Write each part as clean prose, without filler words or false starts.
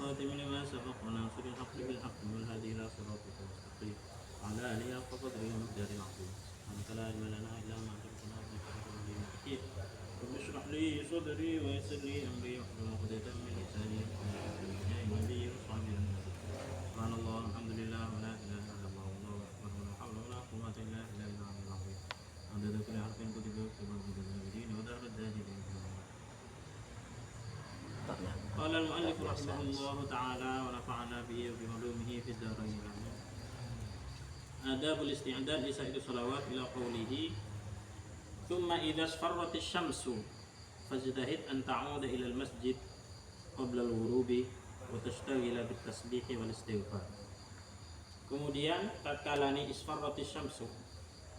والخاتم لما سبق وناصر الحق بالحق والهادي إلى صراطك المستقيم وعلى آله حق قدره ومقداره العظيم سبحانك لا علم لنا إلا ما علمتنا إنك أنت العليم الحكيم رب اشرح لي صدري ويسر لي أمري واحلل عقدة من لساني يفقهوا قولي يا نبي وصحبه أجمعين سبحان الله الحمد لله ولا إله إلا الله والله أكبر ولا حول ولا قوة إلا بالله العلي العظيم عدد كل حرف كتب يكتب عدد الدين ودرب الداهرين قال المؤلف رحمه الله تعالى ونفعنا به وبعلومه في الدارين آمين. آداب الاستعداد لسائر الصلوات إلى قوله ثم إذا اصفرت الشمس فاجتهد أن تعود إلى المسجد قبل الغروب وتشتغل بالتسبيح والاستغفار. Kemudian tatkala ni isfarratis syamsu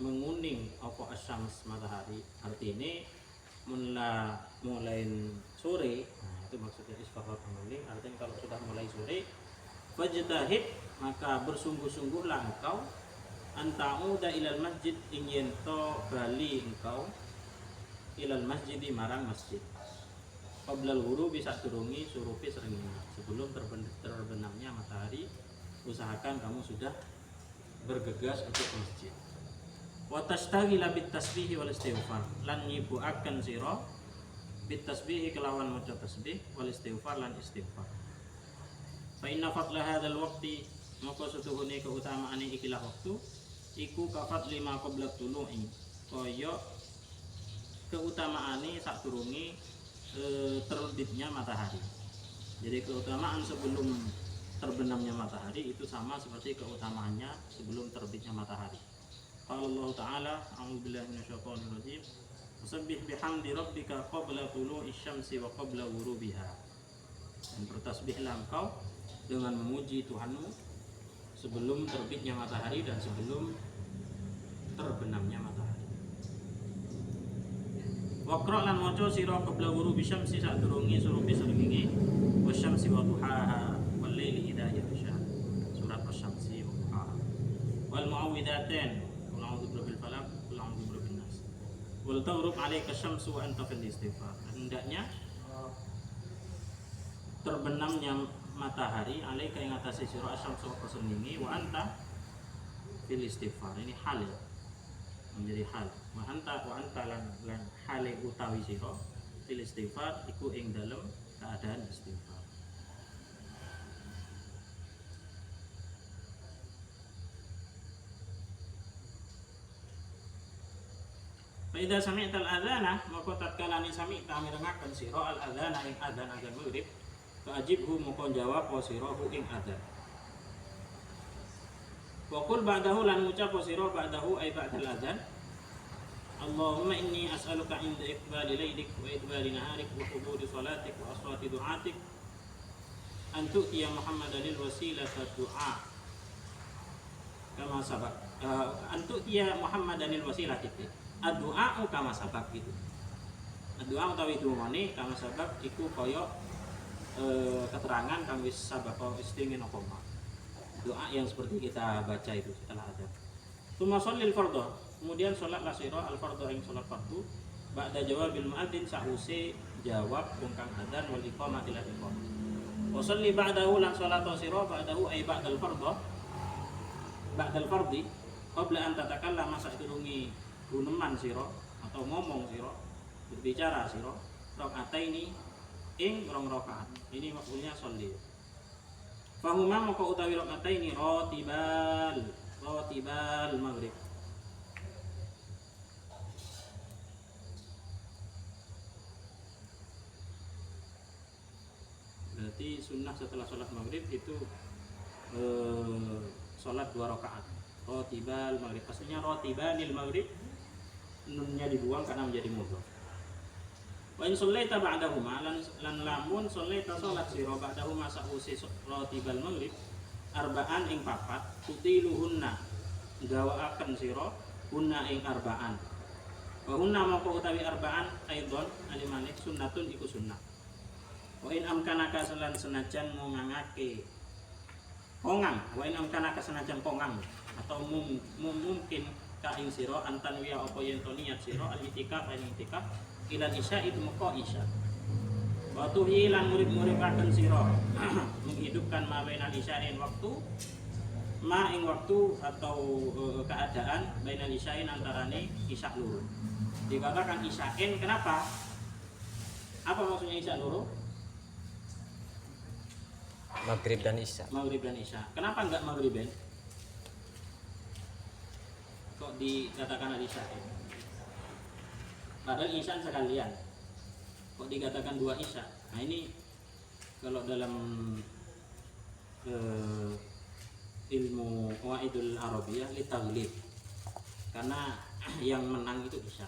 menguning apa asyams matahari, artinya mulai sore. Itu maksudnya isfarrat menguning, artinya kalau sudah mulai sore fajtahid maka bersungguh-sungguhlah engkau anta'uda ilal masjid ingin to bali engkau ilal masjid marang masjid qablal ghurubi saturungi surupi srengenge sebelum terbenamnya matahari usahakan kamu sudah bergegas untuk ke masjid wa tashtagila bit tasbih wal istighfar lan nyibuaken sira bit tasbih kelawan maca tasbih wal istighfar lan istighfar fa inna fadla hadzal waqti maka setuhune keutamaane ikilah waktu iku kafat lima qabla tulu'i kaya keutamaane saturunge terbitnya matahari. Jadi keutamaan sebelum terbenamnya matahari itu sama seperti keutamaannya sebelum terbitnya matahari. Qala Allah Ta'ala a'udzubillahi minasyaitonir rajim fasabbih bihamdi rabbika qabla tulu'i syamsi wa qabla ghurubiha. Dan bertasbihlah engkau dengan memuji Tuhanmu sebelum terbitnya matahari dan sebelum terbenamnya matahari. Waqra lan maca sira qabla ghurubi syamsi sadurunge surupi srengenge wasyamsi wa duhaha wal laili idza yaghsha surat asy-syamsi wa duhaha wal muawwidzatain qul a'udzu birabbil falaq qul a'udzu birabbin nas wal taghrub 'alaika syamsu wa anta fil istighfar. Hendaknya terbenamnya matahari alaika ing atase sira asyamsu wa srengenge wa anta fil istighfar. Ini hal ya, menjadi hal wa anta lan hale utawi sira fil istighfar iku ing dalem keadaan istighfar. Fa idza sami'ta al-adzana maka tatkala ni sami'ta mirengaken sira al-adzana ing adzan azan maghrib fa ajibhu maka jawab sira ing adzan. Wa qul ba'dahu lan ngucap sira ba'dahu ay ba'dal adzan Allahumma inni as'aluka inda iqbali lailik wa idbari naharik wa huduri salatik wa aswati du'atik an tu'tiya Muhammadanil wasilata du'a kama sabak an tu'tiya Muhammadanil wasilatik ad-du'a kama sabak gitu. Ad-du'a utawi dungane kama sabak iku kaya keterangan kang wis sabak istingin apa mak. Doa yang seperti kita baca itu setelah adzan. Tsumma shallil fardhu, kemudian salatlah sira al-fardhu ing salat fardu ba'da jawabil muadzin sa'use jawab kang adzan wal iqamah ila iqamah. Wa shalli ba'dahu lan salatu sira ba'dahu ay ba'dal fardhu ba'dal fardhi qabla an tatakallama sadurunge guneman sira atau ngomong sira berbicara sira rakaataini ing rong rakaat. Ini maksudnya sholli. Fahuma maka utawi rakaataini ratibal maghrib. Berarti sunnah setelah sholat maghrib itu sholat 2 rakaat. Ratibal maghrib. Pastinya ratibanil maghrib nunnya dibuang karena menjadi mudhaf. Wa in shallaita ba'dahuma lan lamun shallaita salat sira ba'dahuma sa'usi ratibal maghrib arba'an ing papat tutiluhunna gawaaken sira hunna ing arba'an wa hunna moko utawi arba'an aidon alimane sunnatun iku sunnah wa in amkanaka senajan ngangake kongang wa in amkanaka senajan kongang atau mungkin ka ing sira antan wiya apa yen to niat sira al itikaf ing itikaf ila isya itu moko isya Wa tuhyi lan ngurip-nguripaken sira menghidupkan ma bainal isya'in waktu ma ing waktu atau keadaan bainal isya'in antarane isya loro. Dikatakan isya'in kenapa? Apa maksudnya isya loro? Maghrib dan isya. Maghrib dan isya. Kenapa enggak maghriben? Kok dikatakan isya'in? Padahal isya sekalian. Kok dikatakan dua isya? Nah ini kalau dalam ilmu qawaidul arabiyah litaghlib. Karena yang menang itu isya.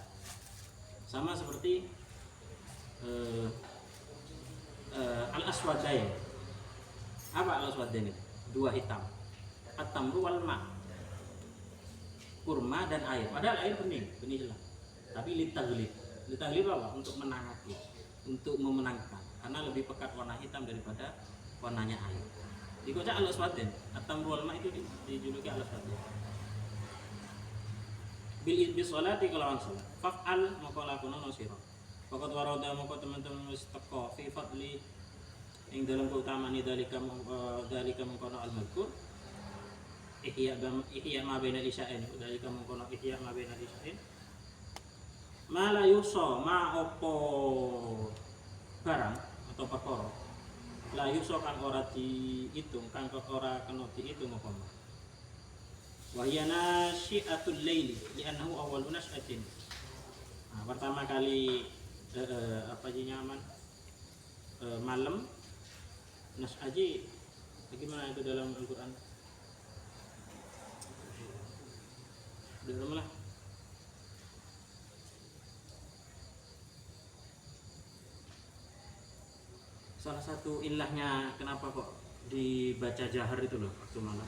Sama seperti al-aswadain. Apa al-aswadain itu? Dua hitam. At-tamru wal ma'. Kurma dan air. Padahal air bening lah. Tapi litaghlib. Litaghlib apa? Untuk menangati, untuk memenangkan. Karena lebih pekat warna hitam daripada warnanya air. Dikocak al-aswadain. At-tamru wal ma' itu dijuluki al-aswadain. Bil sholati kelawan salat. Fa'al maka lakunan sira. Fakat warada maka teman-teman wis teka fi fadli ing dalam keutamaan dalika mengkono al-madkur ihya ma bainal isya'in dalika mengkono ihya ma bainal isya'in ma la yusa ma opo barang atau perkara la yusa kang ora diitung kang ora kena diitung apa wa hiya nasyi'atul laili li'annahu awwalu nasyatin. Nah, pertama kali apa sih nyaman malam nas'aji bagaimana itu dalam Al-Quran? Dalam lah salah satu ilahnya kenapa kok dibaca jahar itu loh waktu malam.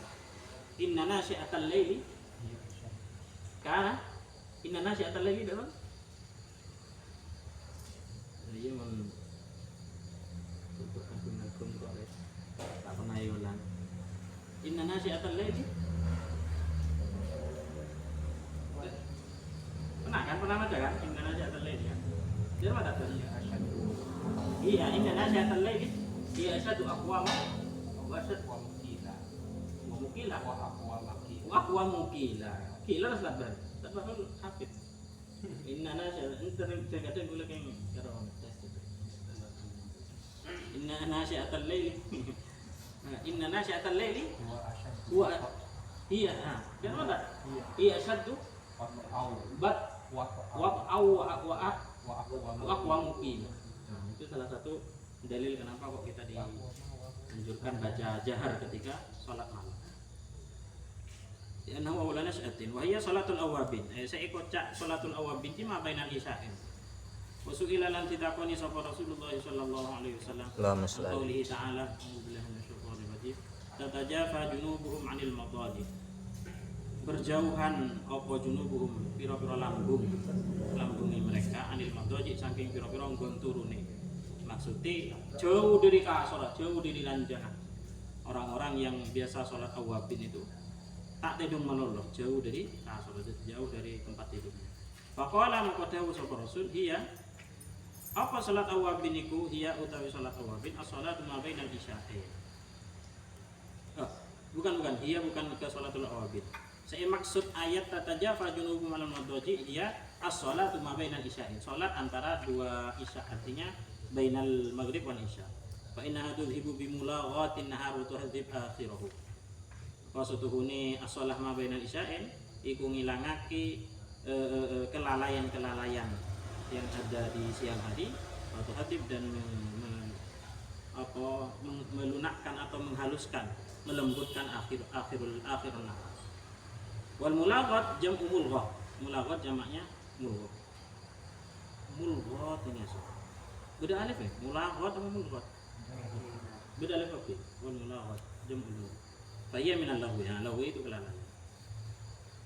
Inna nasyi'atal laili kana inna nasyi'atal laili dalam iya men aku tak pernah ulang. Inna nasyi'atal laili pernah baca kan? Inna nasyi'atal laili kan? Dia mana tadi? Iya, inna nasyi'atal laili iya asyadu aqwama wa asyad wa mukila wa aqwa mukila kila naslat tak bakal hafid. Inna nasyi'atal kadang boleh kayak karo Inna nasyi'atal laili Inna nasyi'atal laili huwa iya dan mana? Iya asyadu bat wa mukila. Itu salah satu dalil kenapa kok kita dianjurkan baca jahar ketika sholat malam. Ya nama ulana syatin wa hiya sholatul awabin. Saya kocak sholatul awabin di ma bainal isya'in. Wa su'ila lan ditakoni sapa Rasulullah sallallahu alaihi wasallam. Qaulihi ta'ala a'udzubillahi minasyaitonir rajim. Tatajafa junubuhum 'anil madaji. Berjauhan apa junubuhum pira-pira lambungi mereka 'anil madaji saking pira-pira nggon turune. Maksudnya jauh dari sholat, jauh dari ranjang. Orang-orang yang biasa sholat awabin itu tak tidung meloloh, jauh dari sholat, jauh dari tempat tidurnya. Faqala maka dawuh sapa Rasul, hiya apa sholat awabin iku? Hiya utawi sholat awabin as-sholatu ma bainal isya'in. Bukan, hiya bukan ke sholatul awabin. Saya maksud ayat tatajafa junubuhum 'anil madaji hiya as-sholatu ma bainal isya'in. Sholat antara dua isya, artinya bainal maghrib wal isya. Fa innaha tudhibu bi mulaghatin nahar wa tuhdhib akhirahu. Maksudune as-shalah ma bainal isya'in iku ngilangake kelalaian-kelalaian yang ada di siang hari atau hadib dan melunakkan atau menghaluskan, melembutkan akhirul nahar. Wal mulaghat jam'u mulghah. Mulaghat jamaknya mulghah. Mulghat ini asal. Beda alif ya? Mulaghat sama mulghat? Beda alif apa? Wal mulaghat jam'u mulghat. Fa hiya min al-lahwi. Lahwi itu kelalaian.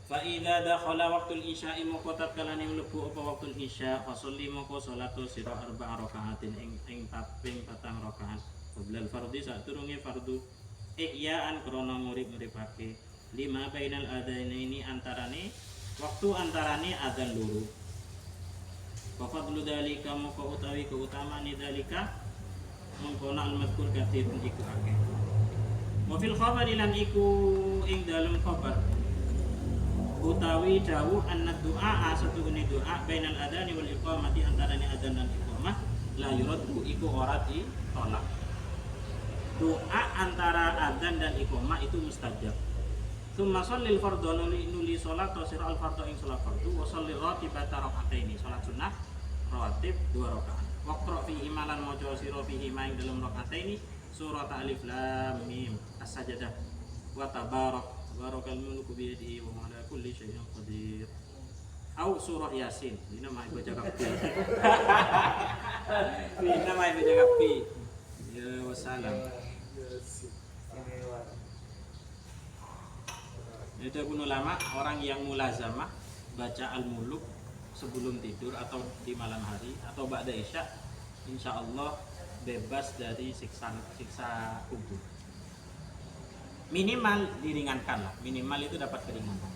Fa idza dakhala waqtul isya'i moko tatkalane mlebu apa waqtul isya' fa sholli moko salatu sira arba'a raka'atin ing ping 4 rakaat qoblal fardhi saturunge fardu ihya'an krana ngurip-nguripake lima bainal adzanaini antarane waktu antarane adzan loro. Wa fadlu dzalika moko utawi keutamaan dzalika mengko al mazkur kathirun iku akeh. Wa fil khabari lan iku ing dalem khabar utawi dawuh anna du'a satune doa bainal adzani wal iqamati antarane adzan dan iqamah la yuraddu iku ora ditolak. Doa antara adzan dan iqamah itu mustajab. Tsumma shallil fardhu nuli salat sira al fardhu ing salat fardhu wa shalli ratibata raka'ataini salat sunnah rawatib 2 rakaat. Waqra fihi malan maca sira fihi ma ing dalem raka'ataini surat alif lam mim as-sajdah wa tabarakal mulku bi yadihi wa ala kulli syai'in qadir. Au surah Yasin. Ini nama baca kapi. Ini nama baca kapi. Ya wassalam. Itu pun ulama orang yang mulazamah baca al-muluk sebelum tidur atau di malam hari atau ba'da isya insyaallah bebas dari siksa kubur. Minimal diringankan lah, minimal itu dapat keringanan.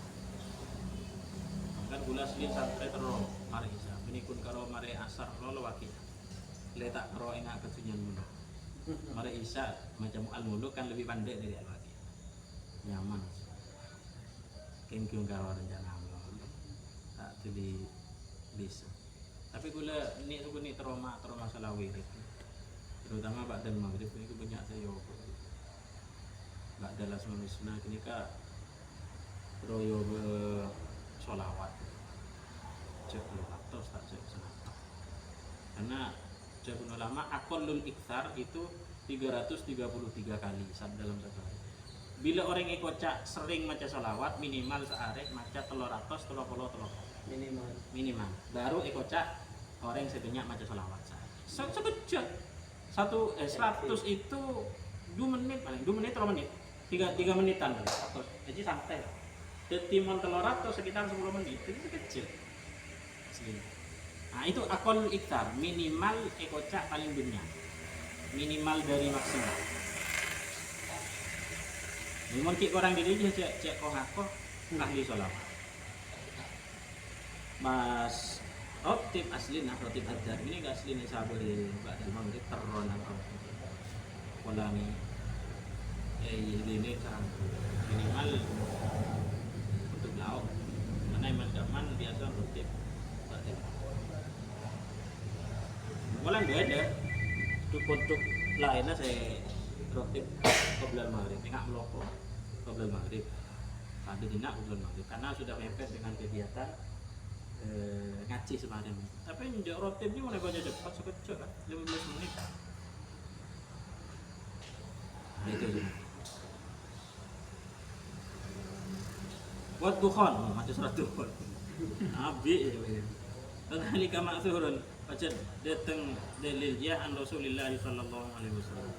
Kan gula selin sampai terus mari isya, ini kun karo mari asar lo wakil. Letak karo enak ketunyan mulu. Mari isya macam al-muluk kan lebih pandai dari al-wakil. Nyaman. Kengkung karo rencana Allah tak tuli bisa. Tapi gula ni trauma salah wirid. Terutama ba'da maghrib ini banyak saya ba'da lasma misna kini ka royo sholawat. Cek atau tak cek senata. Karena cek ulama aqallul iktsar itu 333 kali dalam satu hari. Bila orang ikocak sering maca sholawat minimal sehari maca 333 minimal baru ikocak orang sebanyak maca sholawat sekejap 100 itu 2 menit paling 2 menit 3 menit 3 menitan jadi santai ketimon 300 sekitar 10 menit itu kecil. Nah itu akal iktar minimal ikocak paling banyak minimal dari maksimal. Mungkin orang diri dia cek kok ahli sholawat. Mas rotib asli nah rotib ajar ini gak asli nih sabar ba'da maghrib terron apa polani ini kan minimal untuk lauk karena iman gaman biasa rotib ba'da mulai beda untuk lainnya saya rotib qoblal maghrib enggak meloko qoblal maghrib ada tidak qoblal maghrib karena sudah mepet dengan kegiatan ngaji semalam. Tapi njak rotib ini mulai baca cepat sekejap kan 15 menit. Nah itu je. Buat dukhan, macam surat dukhan. Abi Tadhalika ma'thurun Baca datang dalil ya an Rasulullah sallallahu alaihi wasallam.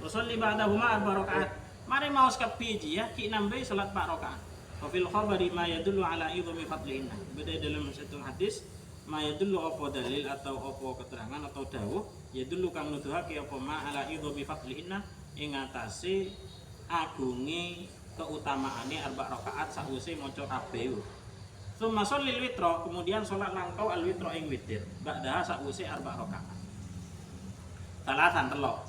Wasalli ba'dahuma 4 rakaat. Mari mau sekapi ya ki nambai salat 4 rakaat. Wa fil khabari ma yadullu ala idhami fadlihinna. Beda dalam satu hadis ma yadullu apa dalil atau apa keterangan atau dawuh yadullu kang nuduhake apa ma ala idhami fadlihinna ing atase agunge keutamaane 4 rakaat sawise maca kabeh. Tsumma shallil witra, kemudian salat langkau al witra ing witir. Ba'da sawise 4 rakaat. Talatan telok.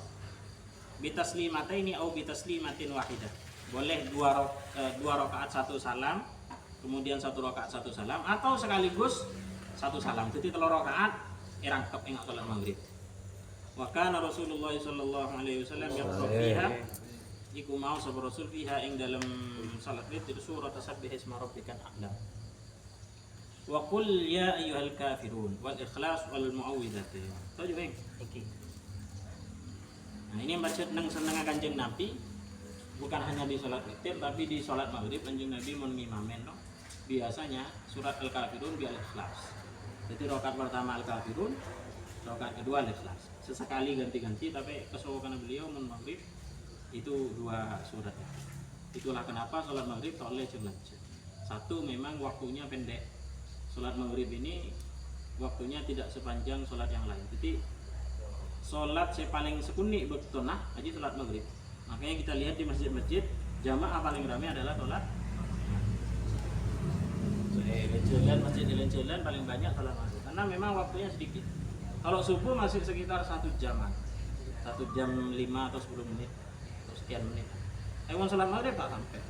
Bitaslimataini au bitaslimatin wahidah. Boleh 2 rakaat 1 salam, kemudian 1 rakaat 1 salam atau sekaligus 1 salam. Jadi 3 rakaat irangkep ing salat maghrib. Wa kana Rasulullah sallallahu alaihi wasallam yaqra fiha iku mau sapa Rasul fiha ing dalam salat witir surat tasabbih isma rabbikal a'la. Wa qul ya ayyuhal kafirun wal ikhlas wal muawwidzatain. Tahu juga iki. Nah, ini baca nang seneng Kanjeng Nabi bukan hanya di salat witir tapi di salat maghrib Kanjeng Nabi mun ngimamen no. Biasanya surat Al-Kafirun bi Al-Ikhlas. Jadi rakaat pertama Al-Kafirun, rakaat kedua Al-Ikhlas. Sesekali ganti-ganti tapi kesukaan beliau mun maghrib itu 2 surat. Itulah kenapa salat maghrib toleh jelas. Satu memang waktunya pendek. Salat maghrib ini waktunya tidak sepanjang salat yang lain. Jadi salat saya paling sekuni bertonah aja salat maghrib. Makanya kita lihat di masjid-masjid jamaah paling ramai adalah salat. Masjid jalan paling banyak salat maghrib. Karena memang waktunya sedikit. Kalau subuh masih sekitar 1 jaman. 1 jam 5 atau 10 menit atau sekian menit. Ewan salat maghrib tak sampai.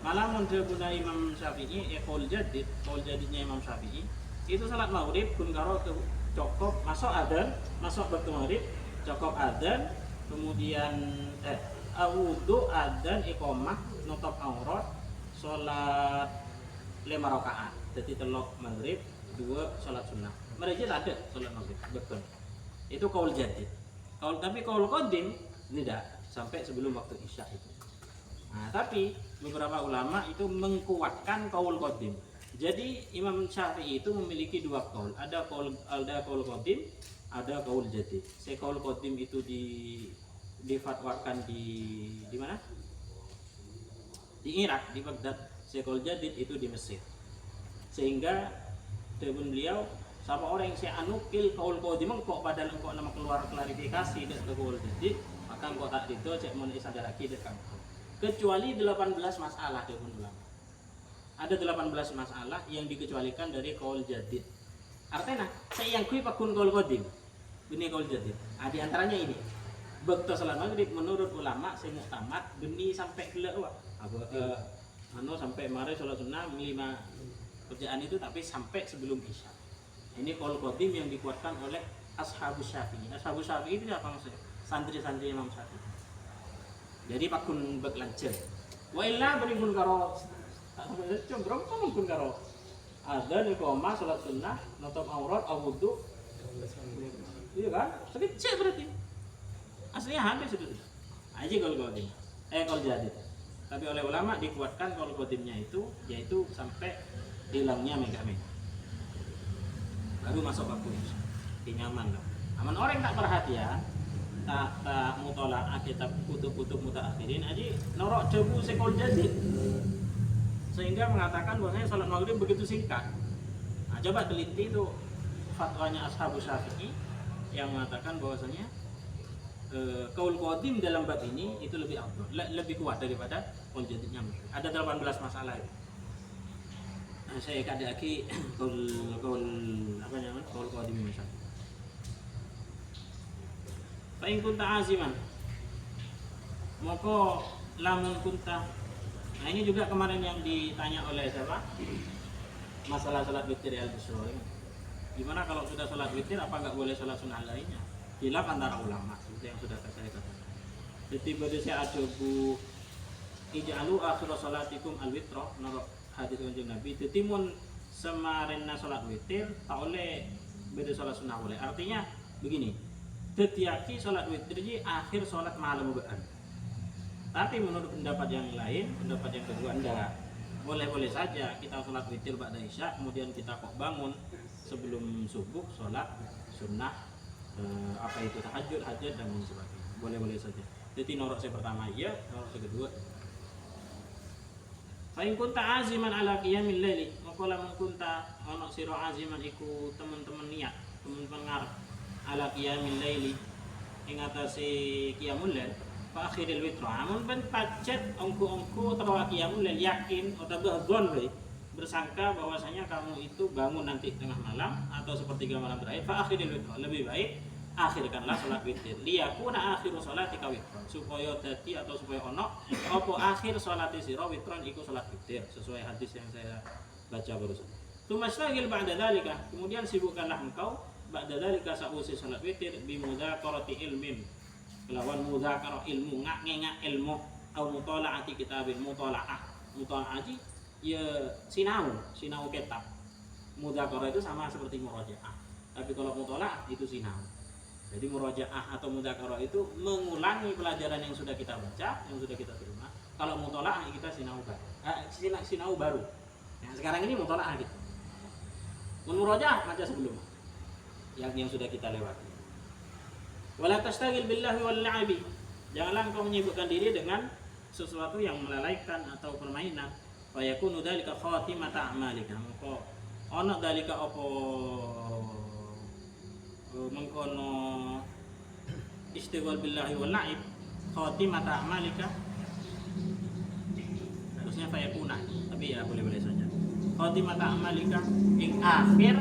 Malah menjebuna Imam Syafi'i, qaul jadidnya Imam Syafi'i itu salat maghrib kun karo cukup masuk adzan, masuk waktu maghrib, cukup adzan, kemudian wudu, adzan, iqamah, nutup aurat, salat 5 rakaat. Jadi telok maghrib, 2 salat sunnah. Mereka tak ada salat maghrib, betul. Itu qaul jadid. Tapi qaul qadim tidak sampai sebelum waktu isya itu. Nah, tapi beberapa ulama itu mengkuatkan qaul qadim. Jadi Imam Syafi'i itu memiliki 2 qaul. Ada qaul qadim, ada qaul jadid. Qaul qadim itu difatwakan di mana? Di Irak, di Baghdad. Qaul jadid itu di Mesir. Sehingga debun beliau siapa orang yang saya anukil qaul qadim kok padahal engkau nama keluar klarifikasi dan qaul jadid, maka engkau tak itu cek mun isadaraki dekat. Kecuali 18 masalah debun ulama. Ada 18 masalah yang dikecualikan dari qaul jadid. Artinya, saya yang kui pakun qaul qadim. Ini qaul jadid. Di antaranya ini. Bekto salat maghrib menurut ulama saya muktamad beni sampai keluar. Sampai mare salat sunnah 5 kerjaan itu tapi sampai sebelum isya. Ini qaul qadim yang dikuatkan oleh Ashabus Syafi'i. Ashabus Syafi'i itu apa maksudnya? Santri-santri Imam Syafi'i. Jadi pakun beklancer. Wa illa beri pun karo cenderung pun karo adzan, iqamah, salat sunnah, nutup aurat, wudu. Iya kan? Sedikit berarti. Aslinya hampir itu. Aja qaul qadim. Qaul jadid. Tapi oleh ulama dikuatkan qaul qadimnya itu yaitu sampai hilangnya mega-mega. Baru masuk waktu isya. Nyaman loh. Aman orang tak perhatian, tak mutola'ah kitab kutub-kutub mutaakhirin aja norok jebu qaul jadid. Sehingga mengatakan bahwasanya salat maghrib begitu singkat. Nah, coba teliti itu fatwanya Ashabus Syafi'i yang mengatakan bahwasanya qaul qadim dalam bab ini itu lebih afdal, lebih kuat daripada qaul jadidnya. Ada 18 masalah itu. Nah, saya kada lagi qaul apa namanya? Qaul qadim misal. Fa in kunta aziman maka lamun kunta. Nah, ini juga kemarin yang ditanya oleh siapa? Masalah salat witir al-Busri. Gimana kalau sudah salat witir apa enggak boleh salat sunnah lainnya? Khilaf antara ulama, itu yang sudah saya katakan. Jadi pada saya ada bu ij'alu akhir salatikum al-witra menurut hadis kanjeng Nabi. Jadi mun semarinna salat witir tak oleh beda salat sunnah boleh. Artinya begini. Detiaki salat witir ji akhir salat malam bean. Tapi menurut pendapat yang lain, pendapat yang kedua enggak. Boleh-boleh saja kita salat witir ba'da isya, kemudian kita kok bangun sebelum subuh salat sunnah apa itu tahajud, hajat dan sebagainya. Boleh-boleh saja. Jadi norok saya pertama iya, norok saya kedua. Fa in kunta aziman ala qiyamil laili, maka lamun kunta ana sira aziman iku teman-teman niat, teman-teman ngarep ala qiyamil laili ing atase qiyamul lail. Fa akhiril witra. Amun ben pacet ongko-ongko terwa qiyamul lail yakin atau dzon bersangka bahwasanya kamu itu bangun nanti tengah malam atau sepertiga malam terakhir. Fa akhiril witra. Lebih baik akhirkanlah salat witir. Liyakuna akhiru sholati witron. Supaya dadi atau supaya ono apa akhir salati sira witron iku salat witir sesuai hadis yang saya baca barusan. Tumashtagil ba'da dzalika. Kemudian sibukkanlah engkau ba'da dzalika sausi salat witir bi mudzakarati ilmin. Kelawan mudzakarah ilmu, ngak ilmu atau mutalaati kitabin. Mutalaah ya sinau kitab. Mudzakarah itu sama seperti murajaah. Tapi kalau mutalaah itu sinau. Jadi murajaah atau mudzakarah itu mengulangi pelajaran yang sudah kita baca, yang sudah kita terima. Kalau mutalaah kita sinau baru. Nah, sekarang ini mutalaah gitu. Murajaah baca sebelumnya. Yang sudah kita lewati. Wala tastagil billahi wal la'ibi. Janganlah engkau menyibukkan diri dengan sesuatu yang melalaikan atau permainan. Fa yakunu dzalika khatimata a'malika. Maka ana dzalika apa mengkono istighfar billahi wal la'ib khatimata a'malika. Harusnya fa yakuna, tapi ya boleh-boleh saja. Khatimata a'malika ing akhir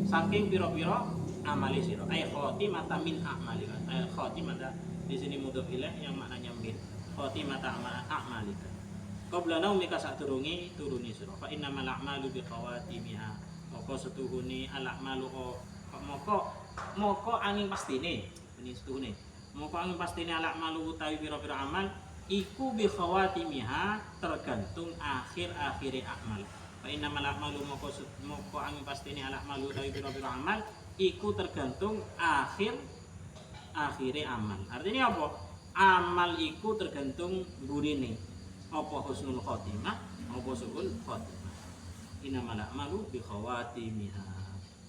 saking pira-pira amali sira ay khatimata min a'malika ay khatimata di sini mudhof ilaih yang maknanya min khatimata a'malika qabla naumika saturungi turuni sira fa innamal a'malu bi khawatimiha moko setuhune al a'malu moko angin pastine ini setuhune moko angin pastine al a'malu utawi pira-pira amal iku bi khawatimiha tergantung akhir-akhire amal fa innamal a'malu moko angin pastine al a'malu utawi pira-pira amal iku tergantung akhire amal. Artinya apa? Amal iku tergantung burine. Apa husnul khotimah, apa suul khotimah. Innamal a'malu bi khawatimiha.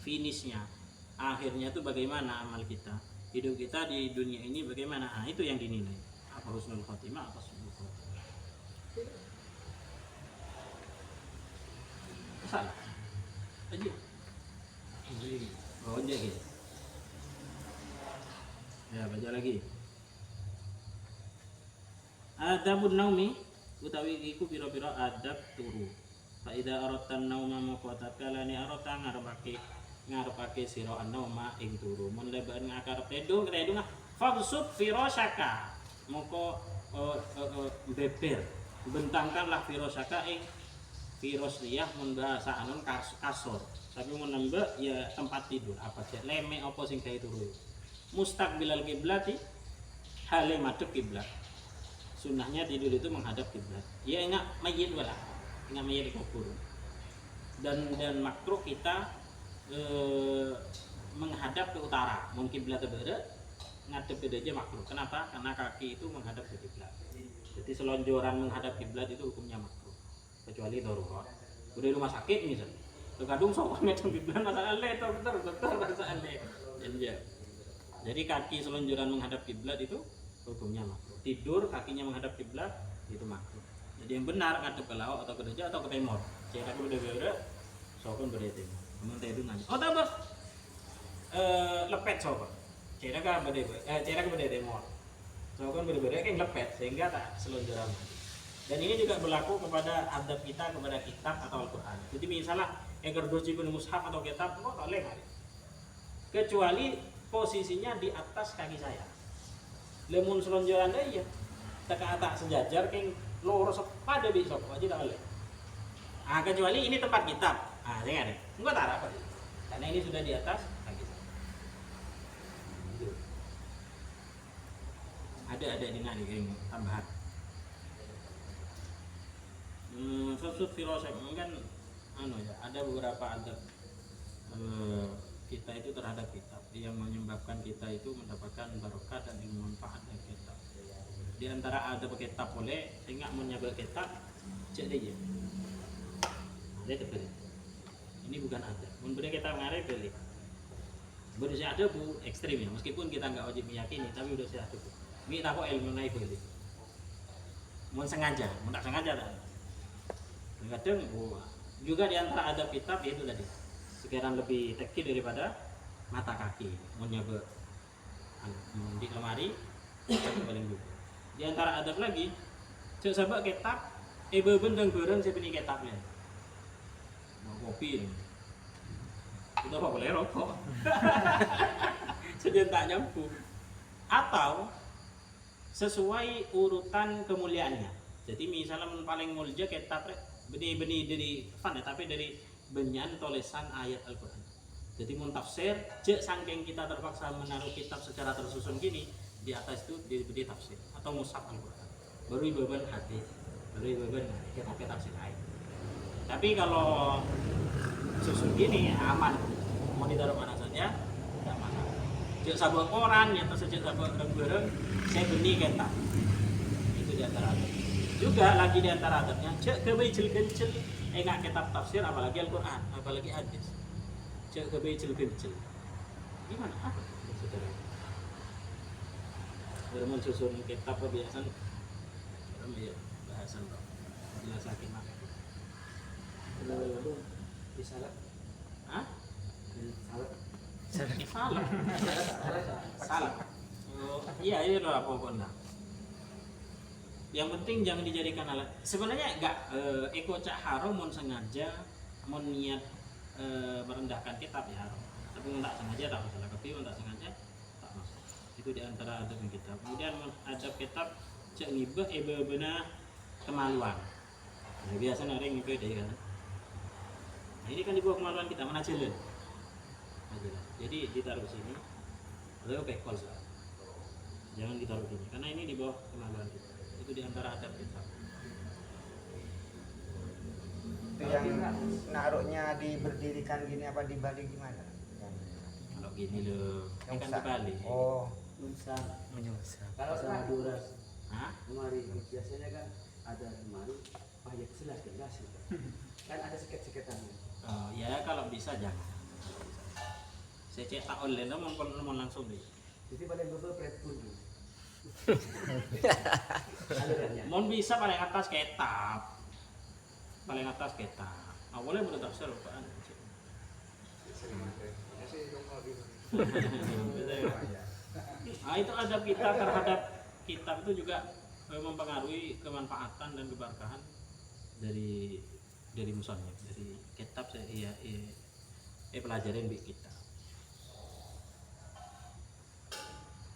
Finishnya, akhirnya itu bagaimana amal kita? Hidup kita di dunia ini bagaimana? Nah, itu yang dinilai. Apa husnul khotimah, apa suul khotimah. Salah. Aja. Oh, aja gitu. Ya, baca lagi. Adabun naumi utawi iku pira-pira adab turu. Fa idza aradtan nauma maka takalani arata ngarepake sira an-nauma ing turu. Mun lebaran ngakarep tedung fabsut firasaka. Moko beber bentangkanlah firasaka ing firosliyah mun bahasa anon kasor. Tapi mun nembek ya tempat tidur apa sih leme apa sing gawe turu. Mustaqbilal kiblati hale madhep kiblat. Sunnahnya tidur itu menghadap kiblat. Ya ingat mayit wala. Ingat mayit kubur. Dan makruh kita menghadap ke utara. Mun kiblat beure ngadep ke aja makruh. Kenapa? Karena kaki itu menghadap ke kiblat. Jadi selonjoran menghadap kiblat itu hukumnya makruh. Kecuali darurat. Di rumah sakit misalnya. Terkadang sok ngadep kiblat masalah dokter masalah. Jadi kaki selonjoran menghadap kiblat itu hukumnya makruh. Tidur kakinya menghadap kiblat itu makruh. Jadi yang benar ngadep ke laut atau ke deja atau ke timur. Cerak udah beure, sokon berde timur. Kemudian tidur nanya. Oh tak lepet sokon. Cerak berde timur. Sokon berde kayak lepet sehingga tak selonjoran. Dan ini juga berlaku kepada adab kita kepada kitab atau Al-Quran. Jadi misalnya kerdosi pun mushaf atau kitab, kok tak boleh. Kecuali posisinya di atas kaki saya. Lemun selonjoran ya, teka atas sejajar keng loro pada besok aja tak boleh. Kecuali ini tempat kitab. Dengar deh. Enggak tak apa. Karena ini sudah di atas kaki saya. Ada di nani keng tambahan. Sosok filosof kan ada beberapa adab kita itu terhadap kitab yang menyebabkan kita itu mendapatkan barokah dan manfaat dari kitab. Di antara adab kitab boleh sehingga menyebabkan kitab jadi ya. Ada beli. Ini bukan adab. Memberi kitab ngarep beli. Berusia ada bu ekstrim ya. Meskipun kita nggak wajib meyakini, tapi udah ada bu. Ini tak kok ilmu naik beli. Mau sengaja, mau tak sengaja tak. Kadang juga di antara adab kitab yaitu tadi sekarang lebih tekil daripada mata kaki menyebut di lemari paling dulu. Di antara adab lagi cek sahabat kitab bendeng bareng sepeni kitabnya mau kopi itu apa boleh rokok sejentak nyambung atau sesuai urutan kemuliaannya. Jadi misalnya paling mulia kitab benih dari fan ya, tapi dari benyan tulisan ayat Al-Quran. Jadi mun tafsir, saking kita terpaksa menaruh kitab secara tersusun gini, di atas itu diberi tafsir atau mushaf Al-Quran. Baru beban hadis, baru beban kitab-kitab lain. Tapi kalau susun gini aman, mau ditaruh mana saja, tidak masalah. Cek sabuk koran, yang tersejak sabuk bareng, saya benih kitab. Itu di antara adab. Juga lagi di antara adabnya, cek kebejel-kecil, enggak kitab tafsir, apalagi Al-Quran, apalagi hadis. Cek kebejel-kecil. Gimana? Apa? Saudara. Bermun susun kitab kebiasaan, bahasan dong. Jelas lagi mak. Bisa lah? Hah? Salah. Iya itu lah pokoknya. Yang penting jangan dijadikan alat. Sebenarnya enggak eko cak haram mun sengaja mun niat merendahkan kitab ya haram. Tapi mun tak sengaja tak masalah. Tapi mun tak sengaja tak masalah. Itu di antara adab kitab. Kemudian adab kitab cek ngibah benar kemaluan. Nah, biasanya orang ngibah deh kan. Nah, ini kan di bawah kemaluan kita mana jalan. Jadi ditaruh sini. Lalu pekol sekarang. Jangan ditaruh sini karena ini di bawah kemaluan kita. Itu di antara adab kitab. Itu yang naruhnya diberdirikan gini apa dibalik gimana? Kalau gini loh, ini kan dibalik. Oh, Menyusah. Kalau Sama duras Hah? kemari biasanya kan ada kemari banyak selas kasih kan ada seket-seketannya. Oh, ya kalau bisa jangan. Saya cetak online mau langsung deh. Jadi pada Google Play pun alirannya. Mau bisa paling atas kitab. Paling atas kitab. Nah, boleh bener tak seru kan? Nah, itu adab kita terhadap kitab itu juga mempengaruhi kemanfaatan dan keberkahan dari musonnya, dari kitab saya pelajarin di kitab.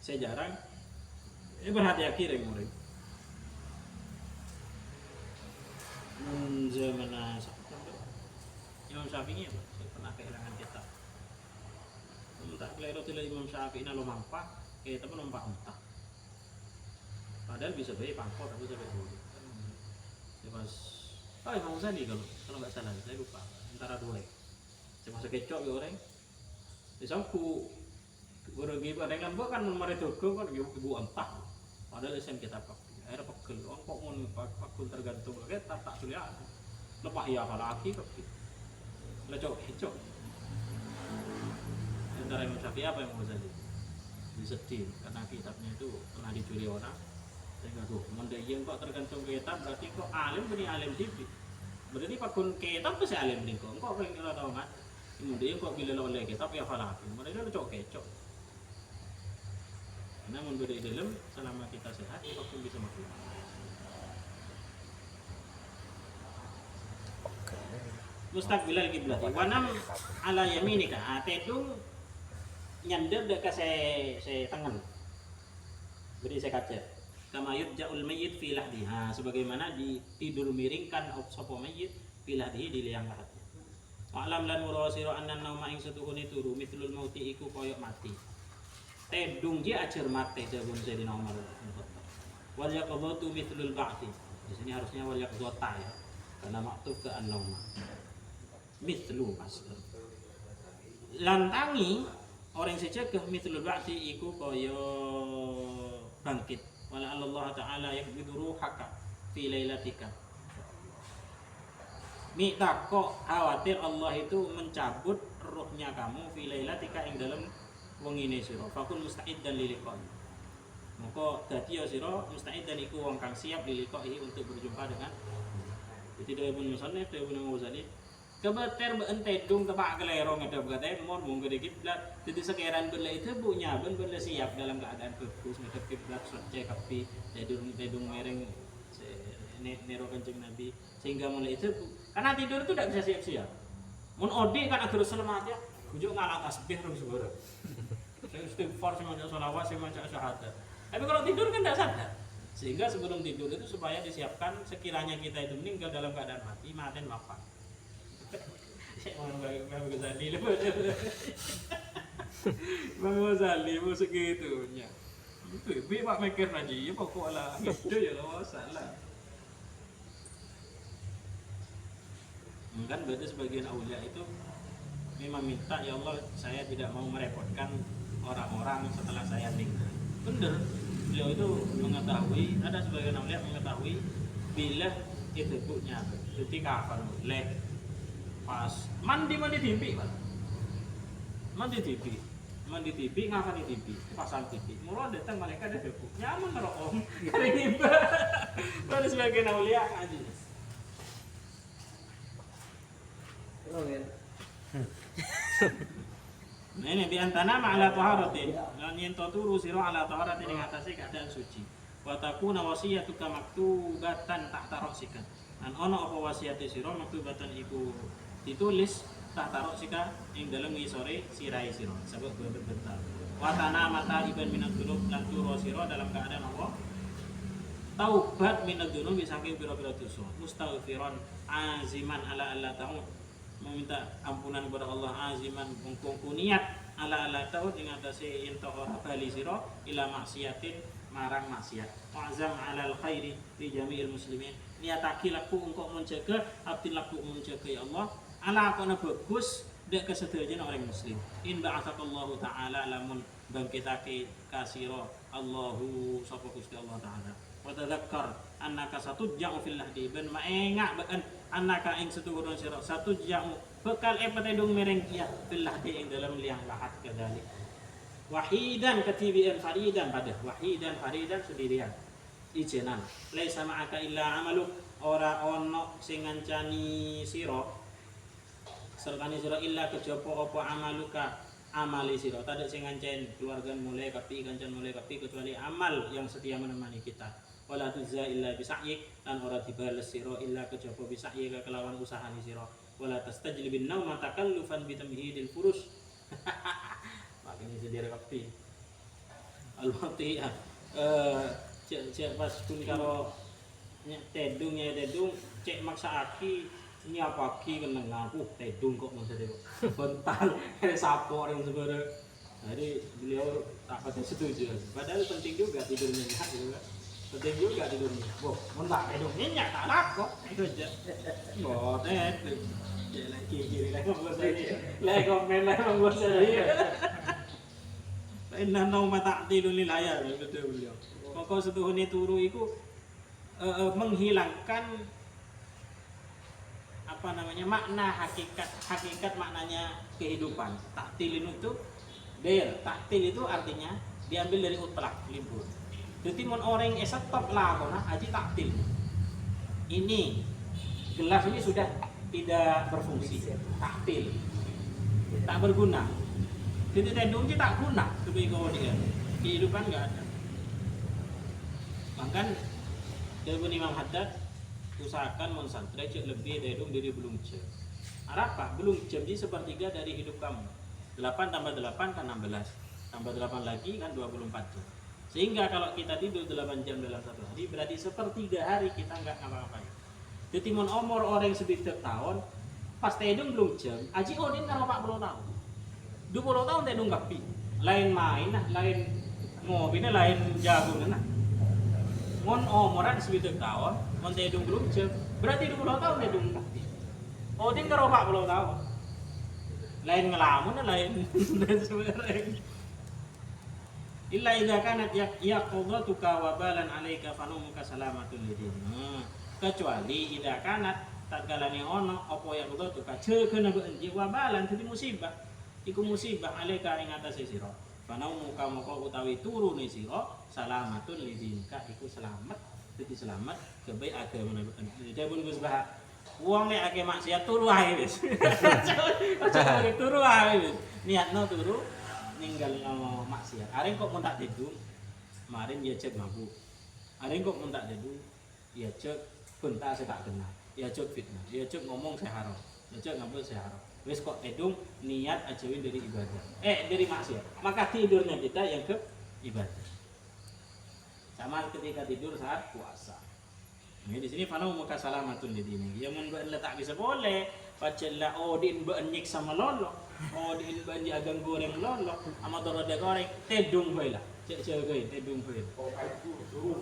Saya jarang berhati-hati murid. Zaman Imam Syafi'i apa? Saya pernah kehilangan kitab. Tak keliru tidak Imam Syafi'i nalo mampak, kita pun nampak entah. Padahal bisa bayi pangkot, tapi sampai dulu. Saya pas, Imam Ghazali kalau nggak salah, saya lupa. Antara dua. Saya masuk kecok ya orang. Di sampku, orang ibu ada yang kan memari dogo kan ibu entah. Padahal saya kita pakai. Akhirnya pegel, kok mau pakul tergantung lagi tak sulit. Lepas ya kalau lagi pakai. Lecok kecok. Antara Imam Syafi'i apa yang mau Ghazali? Disedih karena kitabnya itu pernah dicuri orang. Saya nggak tahu. Mendayang kok tergantung kitab berarti kok alim beri alim tipi. Berarti pakun kitab tuh si alim nih kok. Kok pengen kita tahu kan? Kemudian kok bila oleh kitab ya falafi. Mereka lecok kecok. Namun beri dalam selama kita sehat, pakun bisa maklum. Mustaqbilal kiblat. Wanam ala yaminika. Atedung nyandar dekat saya tangan. Beri saya kaca. Kama yudja'ul mayyit fi lahdi. Sebagaimana tidur miringkan sapa mayyit fi lahdi di liang lahatnya. Wa'lam lan murasira anna nauma ing setuhune turu mithlul mauti iku koyok mati. Tedung ji ajar mati jabun Sayyidina Umar. Wal yaqdhatu mithlul ba'ti. Di sini harusnya wal yaqdhata ya. Karena maktub ke an-nauma. Mithlu mas. Lantangi orang secegah mithlul ba'ti iku kaya bangkit. Wala Allah Ta'ala yakbidu ruhaka fi lailatika. Minta kok khawatir Allah itu mencabut ruhnya kamu fi lailatika ing dalam wengine sira. Fakun musta'iddan liliqa'i. Maka dadi ya sira musta'iddan iku wong kang siap liliqa'i untuk berjumpa dengan. Jadi dari pun musannif dari pun Ghazali kebeter beentedung tepak kelerong ada berkata mon mung gede kiblat jadi sekeran bela itu punya bela siap dalam keadaan fokus ngadep kiblat cek kapi tedung mereng nero kencing Nabi sehingga mulai itu karena tidur itu tidak bisa siap-siap mun odi kan agar selamat ya ujuk ngalah tasbih terus segera saya istighfar saya baca sholawat saya baca syahadat tapi kalau tidur kan tidak sadar sehingga sebelum tidur itu supaya disiapkan sekiranya kita itu meninggal dalam keadaan mati maten wafat. Imam Ghazali Imam Ghazali segitunya itu bi pak mikir aja ya pokoknya itu ya lah salah kan berarti sebagian aulia itu memang minta ya Allah saya tidak mau merepotkan orang-orang setelah saya meninggal bener beliau itu mengetahui ada sebagian aulia mengetahui bila itu punya ketika apa leh pas mandi TV Pak. Mandi TV ngafani TV pasang TV mula datang mereka ada Facebook nyaman karo om kering iba baru sebagian aulia ngaji nah ini diantara ma'ala taharatin lan yen turu sira ala taharatin ing atase keadaan suci wa takuna wasiyatuka maktubatan tahta ra'sika lan ana apa wasiate sira maktubatan iku ditulis tak taruh sika ing dalam ngisore sirai sira sebab berbentar wa tanamata iban minadz dzunub lan turu sira dalam keadaan Allah taubat minadz dzunub saking pira-pira dosa mustaghfiran aziman ala alla ta'ud meminta ampunan kepada Allah aziman mengko niat ala alla ta'ud ing atase ento ora bali sira ila maksiatin marang maksiat wa'zam alal khairi li jami'il muslimin niatake laku engko menjaga abdi laku menjaga ya Allah ala kono bagus dek kesedayaan orang muslim in ba'atsakallahu ta'ala lamun bangkitake kasira Allahu sapa Gusti Allah taala wa tadzakkar annaka satujja'u fil lahdi ben maengak ben annaka ing setuhun sira satujja'u bekal petedung mereng kia fil lahdi ing dalam liang lahat kadalik wahidan katibian faridan pada wahidan faridan sendirian ijenan laisa ma'aka illa amaluk ora ono sing ngancani sira sertane sira illa kejaba apa amaluka amali sira tak ada sing ngancen keluarga mulai kapi kancan mulai kapi kecuali amal yang setia menemani kita wala tuzza illa bisa'i lan ora dibales sira illa kejaba bisa'i kelawan usahane sira wala tastajlibin nauma takallufan bitamhidil furus ini sendiri kapi al-fatihah cek pas pun kalau tedung cek maksa aki ini apa aki keneng aku tedung kok maksudnya bental sapo yang sebenarnya jadi beliau tak pada setuju padahal penting juga tidurnya gitu kan penting juga tidurnya mentah tedungnya nyak tak nak kok itu aja tedung lagi kiri lagi membuat saya komen lagi membuat saya inna nauma ta'tilul lilaya betul beliau. Pokok setuhune turu iku menghilangkan apa namanya makna hakikat maknanya kehidupan. Ta'til itu ta'til itu artinya diambil dari utlaq libur. Jadi mun orang stop lah kona aji ta'til. Ini gelas ini sudah tidak berfungsi. Ta'til. Tak berguna. Jadi tendungnya tak guna sebagai dia kehidupan nggak ada. Bahkan dari Imam Haddad usahakan mensantri lebih tendung dari belum jam. Apa? Belum jam jadi sepertiga dari hidup kamu. 8 tambah 8 kan 16. Tambah 8 lagi kan 24 jam. Sehingga kalau kita tidur 8 jam dalam satu hari berarti sepertiga hari kita nggak ngapa-ngapain. Jadi mun umur orang sebidak tahun pas tendung belum jam, aji odin karo 40 tahun. 20 tahun tedung kapi lain main lain ngopinya lain jagung nah mon umuran sebidak tahun mon tedung belum jam berarti 20 tahun tedung kapi odin karo 40 tahun lain ngelamun lain dan sebenarnya illa idza kanat yaqdatuka wa balan alayka fanumuka salamatun lidin kecuali idza kanat tatkala ono apa yaqdatuka ceukena beunji wa balan dadi musibah iku musibah alaika ing atase sira. Panau muka utawi turune sira salamatun lidinka iku selamat dadi selamat kebae agama. Dipun Gus Bah. Wong nek akeh maksiat turu ae wis. Aja turu ae wis. Niatno turu ninggal maksiat. Areng kok mun tak dedung. Marin ya cek mabuk. Areng kok mun tak dedung ya cek bentar saya tak kenal. Ya cek fitnah. Ya cek ngomong saya haram. Ya cek ngabul saya haram. Wes kok edung niat ajain dari ibadah dari maksiat maka tidurnya kita yang ke ibadah sama ketika tidur saat puasa ini di sini panau muka salamatun di sini yang mun tak bisa boleh pacella odin benyik sama lolo odin ben diagang goreng lolo ama doroda goreng tedung bae lah cek tedung bae turu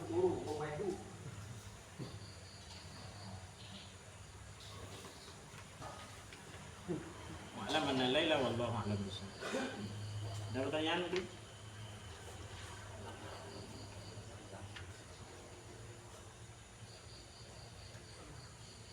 Alam an laila wallahu a'lam bishawab. Ada pertanyaan mungkin?